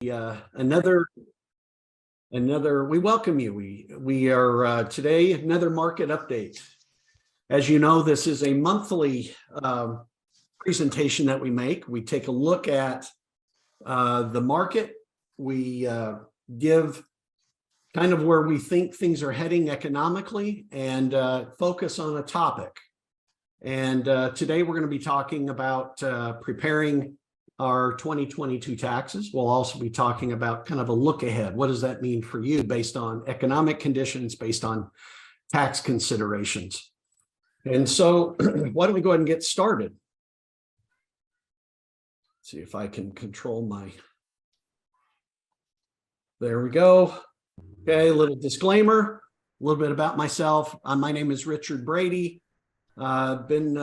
Another we welcome you. We are today another market update. As you know, this is a monthly presentation that we make. We take a look at the market. We give kind of where we think things are heading economically and focus on a topic. And today we're going to be talking about preparing our 2022 taxes. We'll also be talking about kind of a look ahead. What does that mean for you based on economic conditions, based on tax considerations? And so why don't we go ahead and get started? See if I can control my, there we go. Okay, a little disclaimer, a little bit about myself. My name is Richard Brady. Been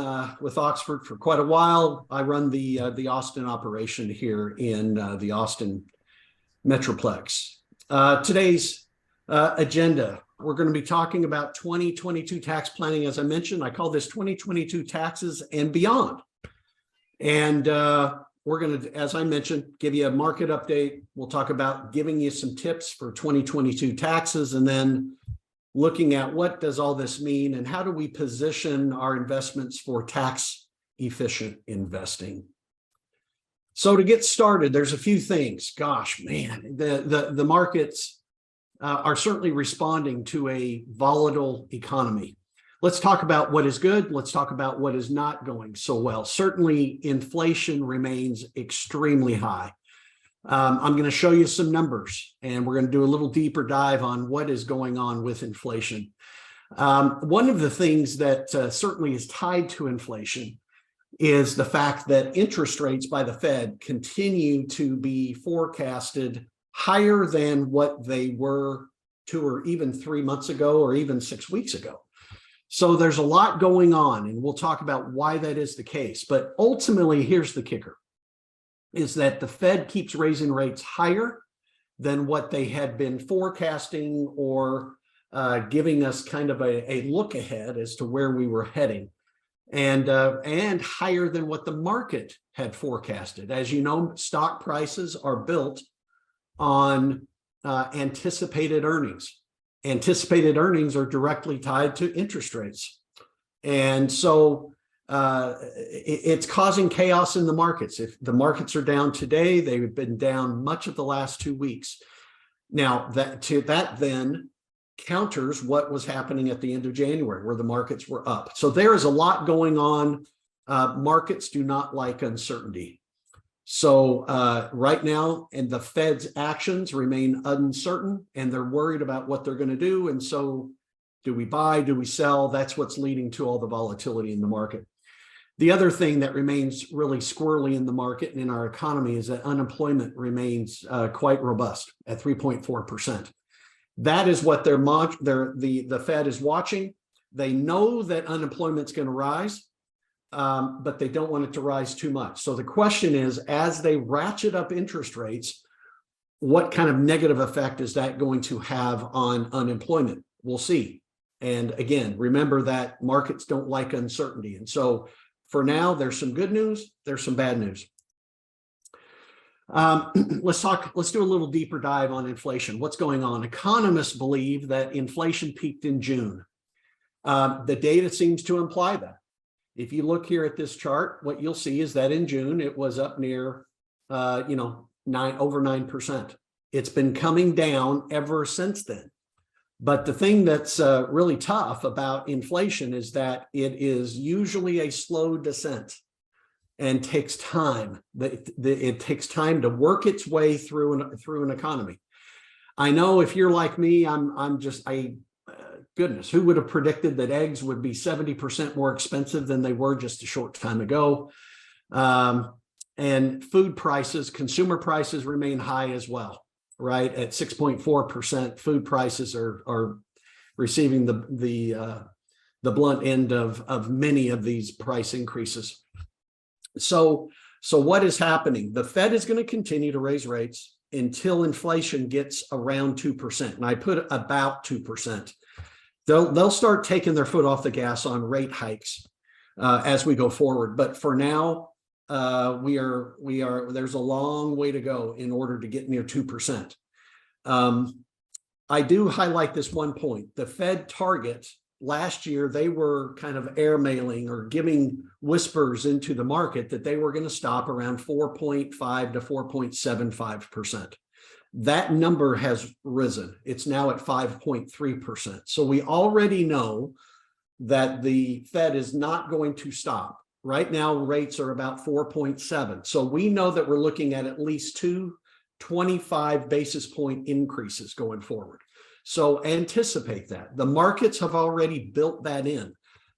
with Oxford for quite a while. I run the Austin operation here in the Austin Metroplex. Today's agenda, we're going to be talking about 2022 tax planning. As I mentioned, I call this 2022 taxes and beyond. And we're going to, as I mentioned, give you a market update. We'll talk about giving you some tips for 2022 taxes, and then looking at what does all this mean and how do we position our investments for tax efficient investing. So to get started, there's a few things. Gosh, man, the markets are certainly responding to a volatile economy. Let's talk about what is good. Let's talk about what is not going so well. Certainly, inflation remains extremely high. I'm going to show you some numbers, and we're going to do a little deeper dive on what is going on with inflation. One of the things that certainly is tied to inflation is the fact that interest rates by the Fed continue to be forecasted higher than what they were 2 or even 3 months ago, or even 6 weeks ago. So there's a lot going on, and we'll talk about why that is the case. But ultimately, here's the kicker, is that the Fed keeps raising rates higher than what they had been forecasting, or giving us kind of a look ahead as to where we were heading, and higher than what the market had forecasted. As you know, stock prices are built on anticipated earnings. Anticipated earnings are directly tied to interest rates. And so it's causing chaos in the markets. If the markets are down today, they've been down much of the last 2 weeks. Now, that then counters what was happening at the end of January, where the markets were up. So there is a lot going on. Markets do not like uncertainty. So right now, and the Fed's actions remain uncertain, and they're worried about what they're going to do. And so do we buy? Do we sell? That's what's leading to all the volatility in the market. The other thing that remains really squirrely in the market and in our economy is that unemployment remains quite robust at 3.4%. That is what the Fed is watching. They know that unemployment's going to rise, but they don't want it to rise too much. So the question is, as they ratchet up interest rates, what kind of negative effect is that going to have on unemployment? We'll see. And again, remember that markets don't like uncertainty. And so for now, there's some good news, there's some bad news. Let's do a little deeper dive on inflation. What's going on? Economists believe that inflation peaked in June. The data seems to imply that. If you look here at this chart, what you'll see is that in June, it was up near, over 9%. It's been coming down ever since then. But the thing that's really tough about inflation is that it is usually a slow descent and takes time. It takes time to work its way through an economy. I know if you're like me, goodness, who would have predicted that eggs would be 70% more expensive than they were just a short time ago? And food prices, consumer prices remain high as well. Right at 6.4%, food prices are receiving the blunt end of many of these price increases. So what is happening? The Fed is going to continue to raise rates until inflation gets around 2%, and I put about 2%. They'll start taking their foot off the gas on rate hikes as we go forward. But for now, there's a long way to go in order to get near 2%. I do highlight this one point. The Fed target last year, they were kind of airmailing or giving whispers into the market that they were going to stop around 4.5 to 4.75%. That number has risen. It's now at 5.3%. So we already know that the Fed is not going to stop. Right now, rates are about 4.7. So we know that we're looking at least 25 basis point increases going forward. So anticipate that. The markets have already built that in.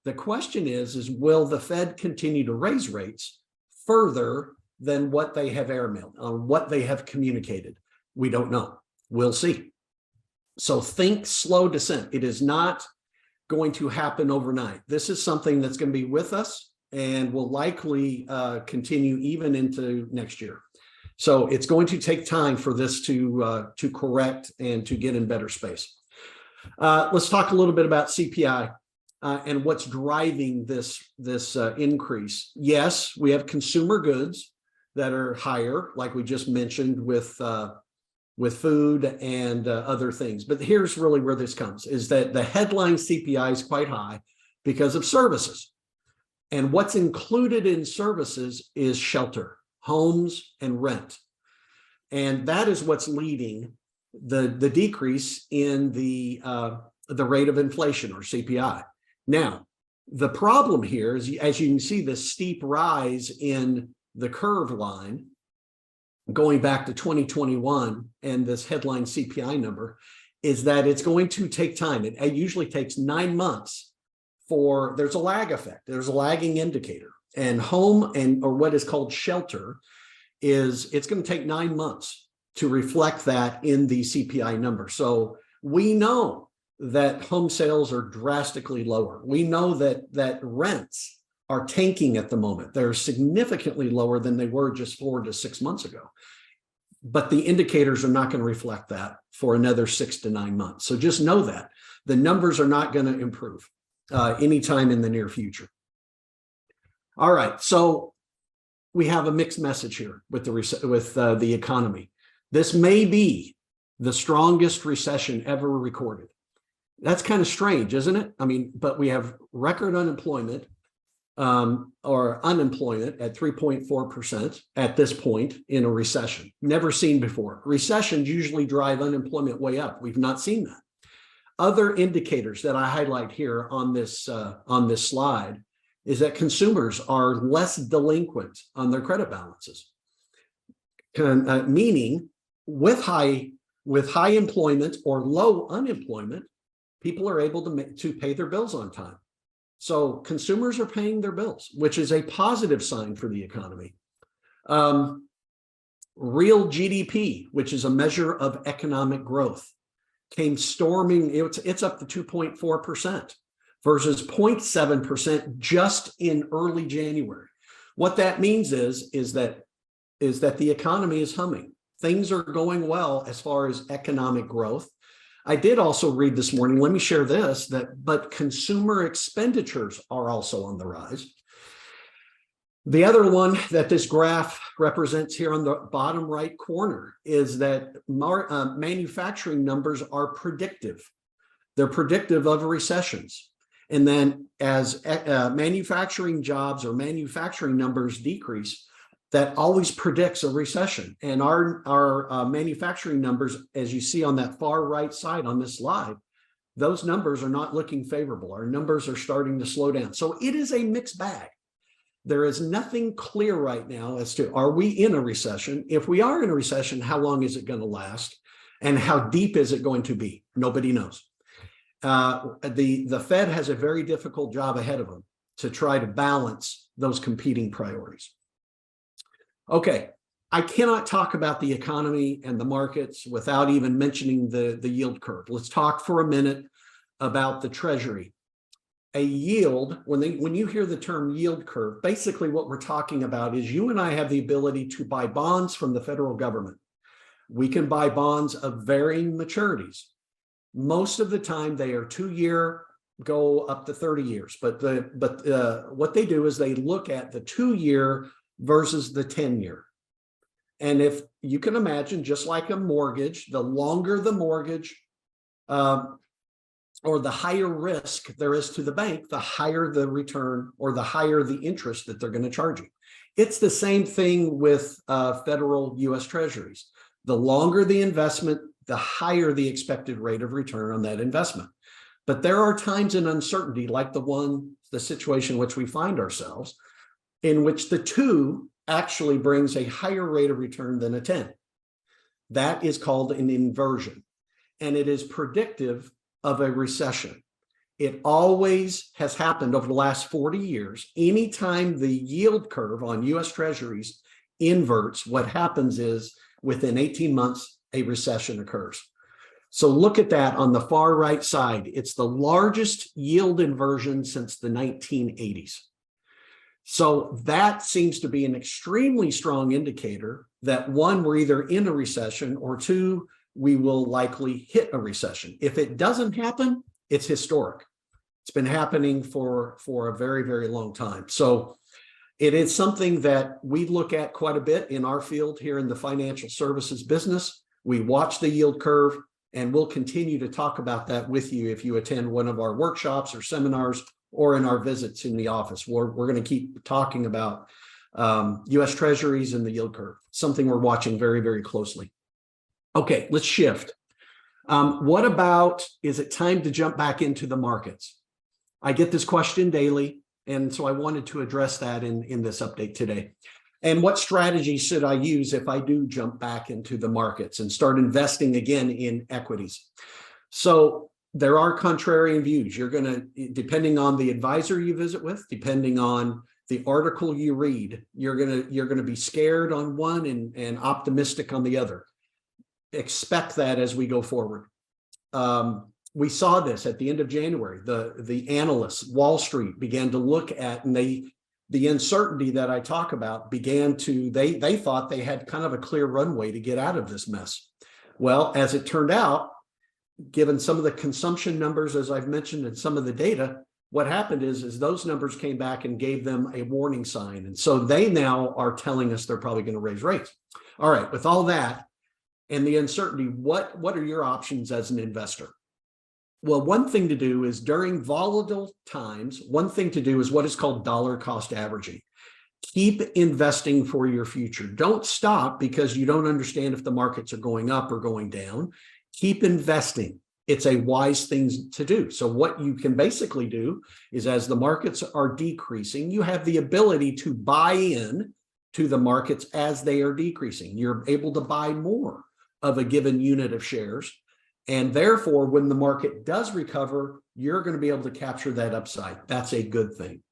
The question is will the Fed continue to raise rates further than what they have airmailed, what they have communicated? We don't know. We'll see. So think slow descent. It is not going to happen overnight. This is something that's going to be with us and will likely continue even into next year. So it's going to take time for this to correct and to get in better space. Let's talk a little bit about CPI and what's driving this increase. Yes, we have consumer goods that are higher, like we just mentioned with food and other things. But here's really where this comes, is that the headline CPI is quite high because of services. And what's included in services is shelter, homes, and rent. And that is what's leading the decrease in the rate of inflation, or CPI. Now, the problem here is, as you can see, the steep rise in the curve line going back to 2021 and this headline CPI number is that it's going to take time. It usually takes 9 months there's a lag effect. There's a lagging indicator, and home or what is called shelter it's going to take 9 months to reflect that in the CPI number. So we know that home sales are drastically lower. We know that rents are tanking at the moment. They're significantly lower than they were just 4 to 6 months ago. But the indicators are not going to reflect that for another 6 to 9 months. So just know that the numbers are not going to improve anytime in the near future. All right, so we have a mixed message here with the economy. This may be the strongest recession ever recorded. That's kind of strange, isn't it? I mean, but we have record unemployment or unemployment at 3.4% at this point in a recession. Never seen before. Recessions usually drive unemployment way up. We've not seen that. Other indicators that I highlight here on this slide is that consumers are less delinquent on their credit balances, meaning with high employment or low unemployment, people are able to pay their bills on time. So consumers are paying their bills, which is a positive sign for the economy. Real GDP, which is a measure of economic growth, came storming. It's up to 2.4% versus 0.7% just in early January. What that means is that the economy is humming. Things are going well as far as economic growth. I did also read this morning, let me share this, but consumer expenditures are also on the rise. The other one that this graph represents here on the bottom right corner is that manufacturing numbers are predictive. They're predictive of recessions. And then as manufacturing jobs or manufacturing numbers decrease, that always predicts a recession. And our manufacturing numbers, as you see on that far right side on this slide, those numbers are not looking favorable. Our numbers are starting to slow down. So it is a mixed bag. There is nothing clear right now as to, are we in a recession? If we are in a recession, how long is it going to last? And how deep is it going to be? Nobody knows. The Fed has a very difficult job ahead of them to try to balance those competing priorities. Okay, I cannot talk about the economy and the markets without even mentioning the yield curve. Let's talk for a minute about the Treasury. A yield, when you hear the term yield curve, basically what we're talking about is you and I have the ability to buy bonds from the federal government. We can buy bonds of varying maturities. Most of the time they are 2-year, go up to 30 years. But what they do is they look at the 2-year versus the 10-year. And if you can imagine, just like a mortgage, the longer the mortgage or the higher risk there is to the bank, the higher the return or the higher the interest that they're going to charge you. It's the same thing with federal U.S. Treasuries. The longer the investment, the higher the expected rate of return on that investment. But there are times in uncertainty, like the situation in which we find ourselves, in which the 2 actually brings a higher rate of return than a 10. That is called an inversion, and it is predictive of a recession. It always has happened over the last 40 years. Anytime the yield curve on U.S. Treasuries inverts, what happens is within 18 months, a recession occurs. So look at that on the far right side. It's the largest yield inversion since the 1980s. So that seems to be an extremely strong indicator that 1, we're either in a recession, or 2, we will likely hit a recession. If it doesn't happen, it's historic. It's been happening for a very, very long time. So it is something that we look at quite a bit in our field here in the financial services business. We watch the yield curve, and we'll continue to talk about that with you if you attend one of our workshops or seminars or in our visits in the office. We're going to keep talking about U.S. Treasuries and the yield curve, something we're watching very, very closely. Okay, let's shift. What about, is it time to jump back into the markets? I get this question daily, and so I wanted to address that in this update today. And what strategy should I use if I do jump back into the markets and start investing again in equities? So there are contrarian views. You're going to, depending on the advisor you visit with, depending on the article you read, you're going to be scared on one and optimistic on the other. Expect that as we go forward. We saw this at the end of January. The analysts, Wall Street, began to look at, and the uncertainty that I talk about began to, they thought they had kind of a clear runway to get out of this mess. Well, as it turned out, given some of the consumption numbers, as I've mentioned, and some of the data, what happened is those numbers came back and gave them a warning sign. And so they now are telling us they're probably going to raise rates. All right, with all that and the uncertainty, what are your options as an investor? Well, one thing to do is during volatile times, one thing to do is what is called dollar cost averaging. Keep investing for your future. Don't stop because you don't understand if the markets are going up or going down. Keep investing. It's a wise thing to do. So what you can basically do is, as the markets are decreasing, you have the ability to buy in to the markets as they are decreasing. You're able to buy more of a given unit of shares. And therefore, when the market does recover, you're going to be able to capture that upside. That's a good thing.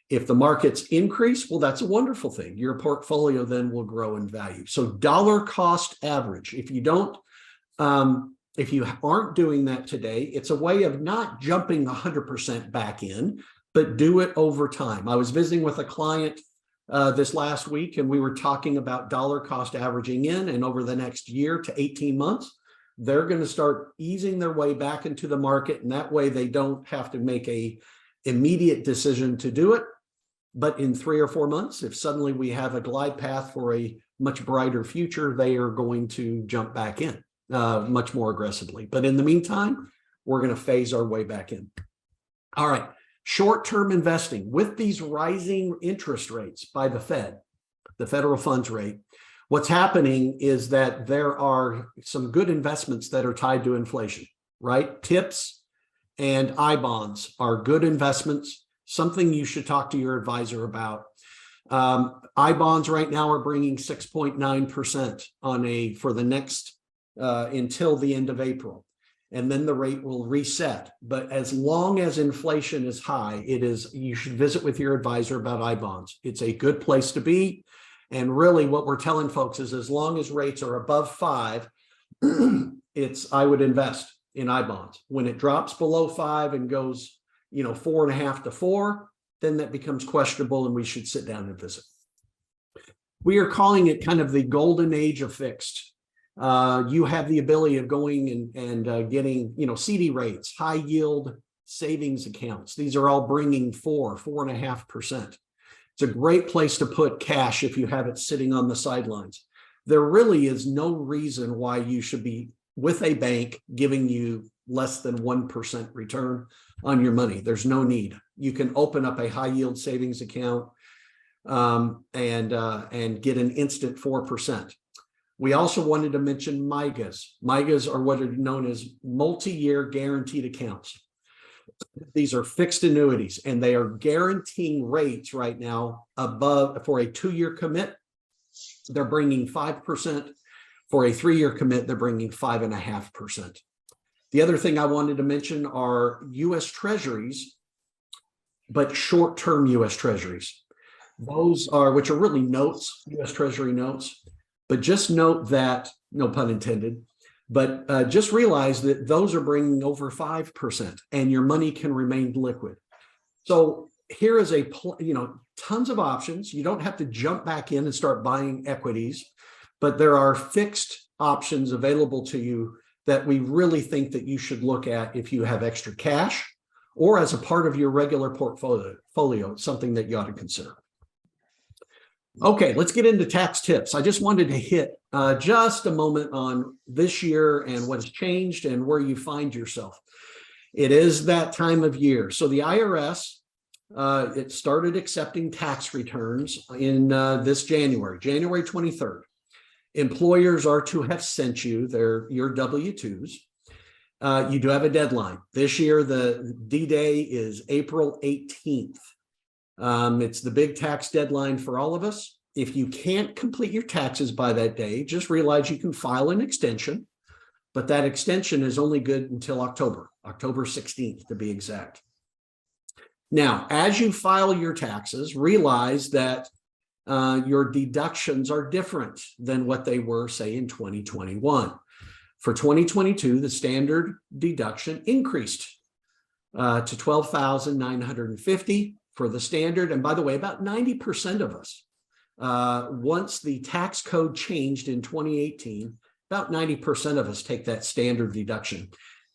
If the markets increase, well, that's a wonderful thing. Your portfolio then will grow in value. So dollar cost average. If you aren't doing that today, it's a way of not jumping 100% back in, but do it over time. I was visiting with a client this last week, and we were talking about dollar cost averaging in, and over the next year to 18 months, they're going to start easing their way back into the market, and that way they don't have to make a immediate decision to do it. But in 3 or 4 months, if suddenly we have a glide path for a much brighter future, they are going to jump back in much more aggressively. But in the meantime, we're going to phase our way back in. All right, short-term investing. With these rising interest rates by the Fed, the federal funds rate, what's happening is that there are some good investments that are tied to inflation, right? TIPS and I-bonds are good investments, something you should talk to your advisor about. I-bonds right now are bringing 6.9% for the next until the end of April, and then the rate will reset. But as long as inflation is high, you should visit with your advisor about I-bonds. It's a good place to be. And really what we're telling folks is, as long as rates are above 5, I would invest in I-bonds. When it drops below 5 and goes, 4.5 to 4, then that becomes questionable and we should sit down and visit. We are calling it kind of the golden age of fixed. You have the ability of going and getting, CD rates, high yield savings accounts. These are all bringing 4.5%. It's a great place to put cash if you have it sitting on the sidelines. There really is no reason why you should be with a bank giving you less than 1% return on your money. There's no need. You can open up a high yield savings account and get an instant 4%. We also wanted to mention MYGAs. MYGAs are what are known as multi-year guaranteed accounts. These are fixed annuities, and they are guaranteeing rates right now above, for a 2-year commit, they're bringing 5%. For a 3-year commit, they're bringing 5.5%. The other thing I wanted to mention are U.S. Treasuries, but short-term U.S. Treasuries. Those are, which are really notes, U.S. Treasury notes, but just note that, no pun intended, but just realize that those are bringing over 5% and your money can remain liquid. So here is tons of options. You don't have to jump back in and start buying equities, but there are fixed options available to you that we really think that you should look at if you have extra cash or as a part of your regular portfolio. It's something that you ought to consider. Okay, let's get into tax tips. I just wanted to hit just a moment on this year and what has changed and where you find yourself. It is that time of year. So the IRS, it started accepting tax returns in this January 23rd. Employers are to have sent you your W-2s. You do have a deadline. This year, the D-Day is April 18th. It's the big tax deadline for all of us. If you can't complete your taxes by that day, just realize you can file an extension, but that extension is only good until October 16th to be exact. Now, as you file your taxes, realize that your deductions are different than what they were, say, in 2021. For 2022, the standard deduction increased to $12,950 for the standard. And by the way, about 90% of us, once the tax code changed in 2018, about 90% of us take that standard deduction.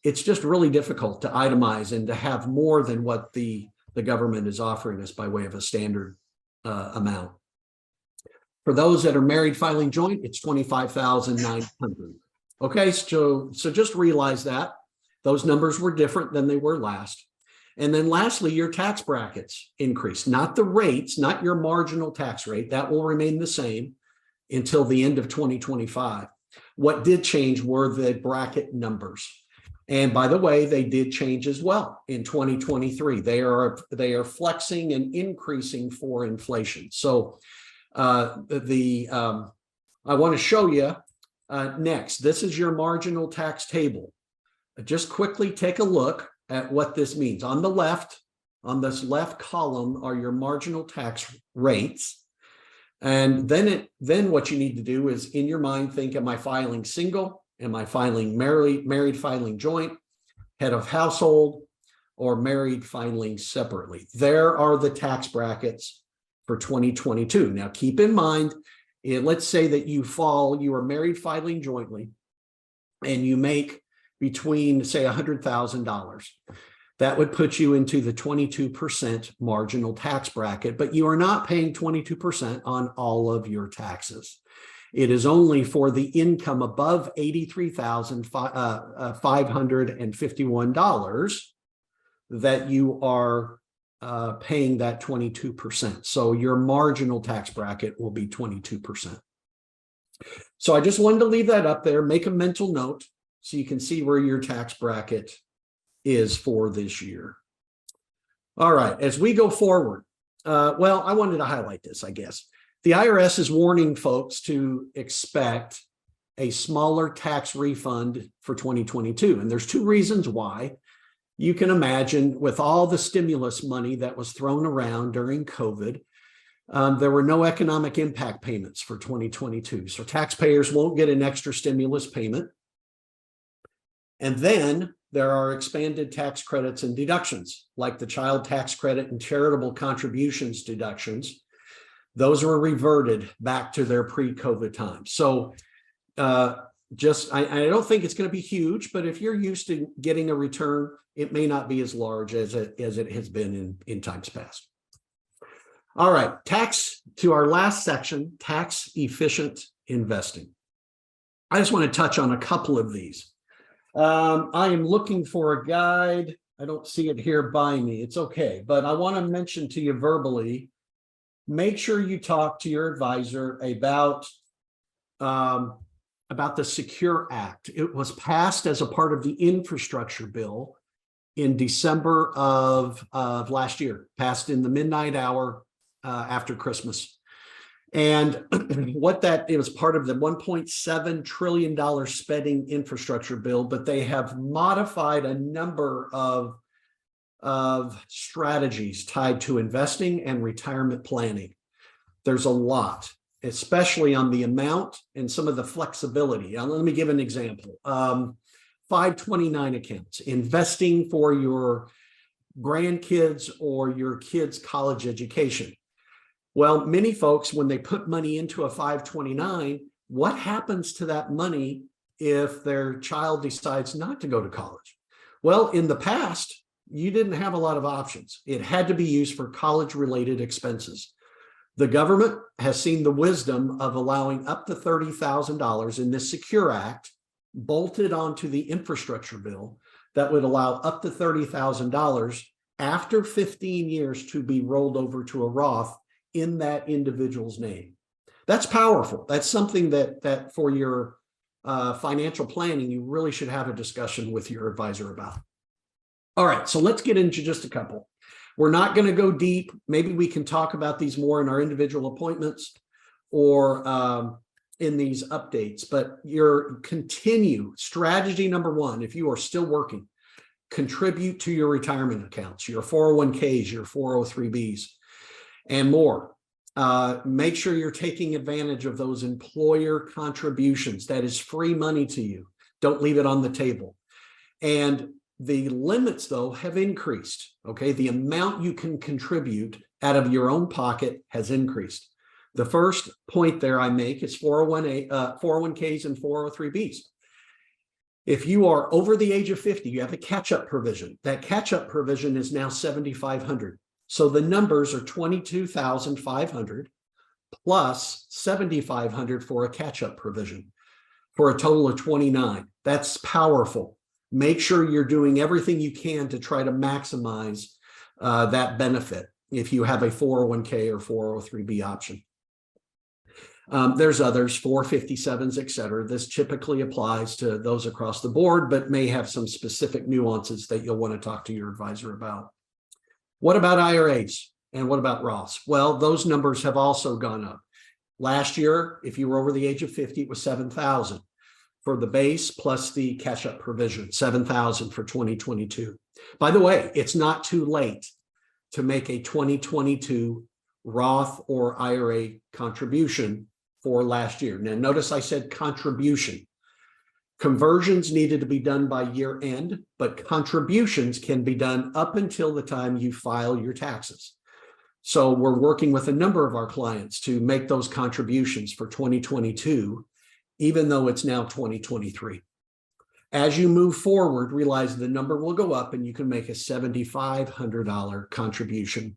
It's just really difficult to itemize and to have more than what the government is offering us by way of a standard amount. For those that are married filing joint, it's $25,900. Okay, so just realize that those numbers were different than they were last. And then lastly, your tax brackets increase, not the rates, not your marginal tax rate. That will remain the same until the end of 2025. What did change were the bracket numbers. And by the way, they did change as well in 2023. They are flexing and increasing for inflation. So I want to show you next. This is your marginal tax table. Just quickly take a look at what this means. On the left, on this left column are your marginal tax rates. And then what you need to do is in your mind, think, am I filing single? Am I filing married filing joint, head of household, or married filing separately? There are the tax brackets for 2022. Now keep in mind, let's say that you are married filing jointly and you make between, say, $100,000. That would put you into the 22% marginal tax bracket, but you are not paying 22% on all of your taxes. It is only for the income above $83,551 that you are paying that 22%. So your marginal tax bracket will be 22%. So I just wanted to leave that up there, make a mental note so you can see where your tax bracket is for this year. All right, as we go forward, well, I wanted to highlight this, I guess. The IRS is warning folks to expect a smaller tax refund for 2022. And there's two reasons why. You can imagine with all the stimulus money that was thrown around during COVID, there were no economic impact payments for 2022. So taxpayers won't get an extra stimulus payment. And then there are expanded tax credits and deductions, like the child tax credit and charitable contributions deductions. Those were reverted back to their pre-COVID times. So I don't think it's going to be huge, but if you're used to getting a return, it may not be as large as it has been in times past. All right, to our last section, tax efficient investing. I just want to touch on a couple of these. I am looking for a guide. I don't see it here by me. It's okay, but I want to mention to you verbally, make sure you talk to your advisor about the Secure Act. It was passed as a part of the infrastructure bill in December of last year, passed in the midnight hour after Christmas. And it was part of the $1.7 trillion spending infrastructure bill, but they have modified a number of strategies tied to investing and retirement planning. There's a lot, especially on the amount and some of the flexibility. Now, let me give an example. 529 accounts, investing for your grandkids or your kids' college education. Well, many folks, when they put money into a 529, what happens to that money if their child decides not to go to college? Well, in the past, you didn't have a lot of options. It had to be used for college-related expenses. The government has seen the wisdom of allowing up to $30,000 in this Secure Act bolted onto the infrastructure bill that would allow up to $30,000 after 15 years to be rolled over to a Roth in that individual's name. That's powerful. That's something that for your financial planning, you really should have a discussion with your advisor about. All right, so let's get into just a couple. We're not going to go deep. Maybe we can talk about these more in our individual appointments or in these updates, but strategy number one, if you are still working, contribute to your retirement accounts, your 401ks, your 403bs, and more. Make sure you're taking advantage of those employer contributions. That is free money to you. Don't leave it on the table. And the limits, though, have increased. Okay, the amount you can contribute out of your own pocket has increased. The first point there I make is 401ks and 403bs. If you are over the age of 50, you have a catch-up provision. That catch-up provision is now $7,500. So the numbers are $22,500 plus $7,500 for a catch-up provision for a total of $29,000. That's powerful. Make sure you're doing everything you can to try to maximize that benefit if you have a 401k or 403b option. There's others, 457s, et cetera. This typically applies to those across the board, but may have some specific nuances that you'll want to talk to your advisor about. What about IRAs and what about Roths? Well, those numbers have also gone up. Last year, if you were over the age of 50, it was $7,000 for the base plus the catch-up provision, $7,000 for 2022. By the way, it's not too late to make a 2022 Roth or IRA contribution for last year. Now, notice I said contribution. Conversions needed to be done by year end, but contributions can be done up until the time you file your taxes. So we're working with a number of our clients to make those contributions for 2022, even though it's now 2023. As you move forward, realize the number will go up and you can make a $7,500 contribution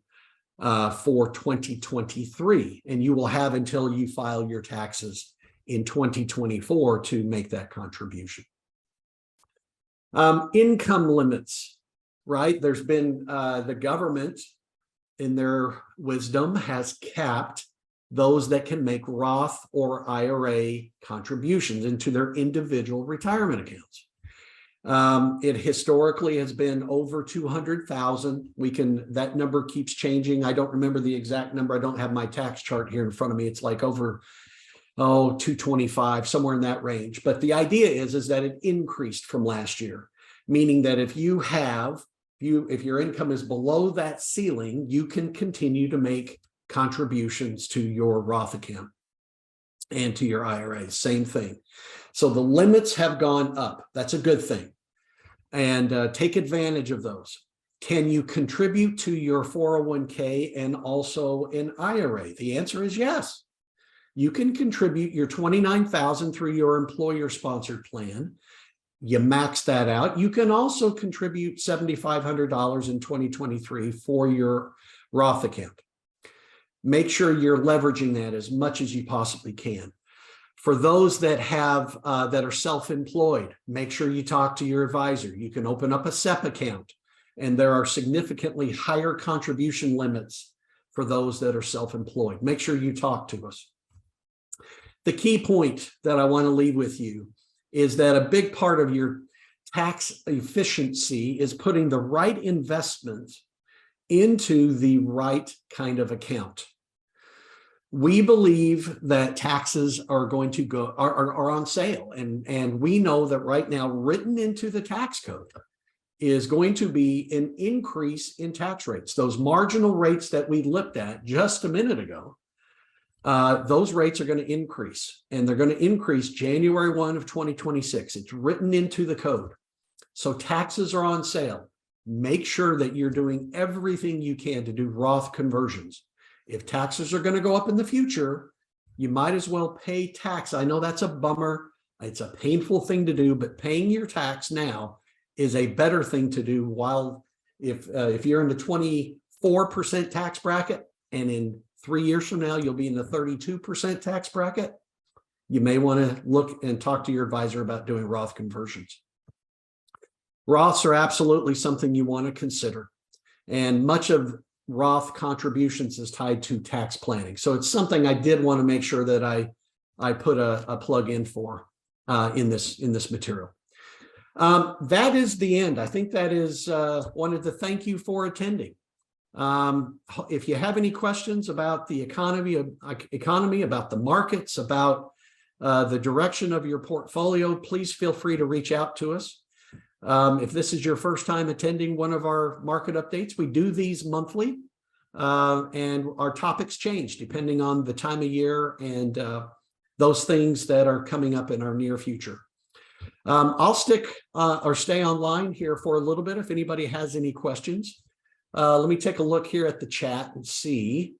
for 2023, and you will have until you file your taxes in 2024 to make that contribution. Income limits, right? There's been the government, in their wisdom, has capped those that can make Roth or IRA contributions into their individual retirement accounts. It historically has been over 200,000. That number keeps changing. I don't remember the exact number. I don't have my tax chart here in front of me. It's like over 225, somewhere in that range. But the idea is that it increased from last year, meaning that if your income is below that ceiling, you can continue to make contributions to your Roth account and to your IRA, same thing. So the limits have gone up. That's a good thing. And take advantage of those. Can you contribute to your 401k and also an IRA? The answer is yes. You can contribute your $29,000 through your employer-sponsored plan. You max that out. You can also contribute $7,500 in 2023 for your Roth account. make sure you're leveraging that as much as you possibly can. For those that have that are self-employed, make sure you talk to your advisor. You can open up a SEP account, and there are significantly higher contribution limits for those that are self-employed. Make sure you talk to us. The key point that I want to leave with you is that a big part of your tax efficiency is putting the right investment into the right kind of account. We believe that taxes are going to go are on sale, and we know that right now, written into the tax code, is going to be an increase in tax rates. Those marginal rates that we looked at just a minute ago, those rates are going to increase, and they're going to increase January 1 of 2026. It's written into the code. So taxes are on sale. Make sure that you're doing everything you can to do Roth conversions. If taxes are going to go up in the future, you might as well pay tax. I know that's a bummer. It's a painful thing to do, but paying your tax now is a better thing to do. While if you're in the 24% tax bracket, and in 3 years from now, you'll be in the 32% tax bracket, you may want to look and talk to your advisor about doing Roth conversions. Roths are absolutely something you want to consider. And much of Roth contributions is tied to tax planning. So it's something I did want to make sure that I put a plug in for in this material. That is the end. I think that is wanted to thank you for attending. If you have any questions about the economy, about the markets, about the direction of your portfolio, please feel free to reach out to us. If this is your first time attending one of our market updates, we do these monthly, and our topics change depending on the time of year and those things that are coming up in our near future. I'll stick or stay online here for a little bit if anybody has any questions. Let me take a look here at the chat and see.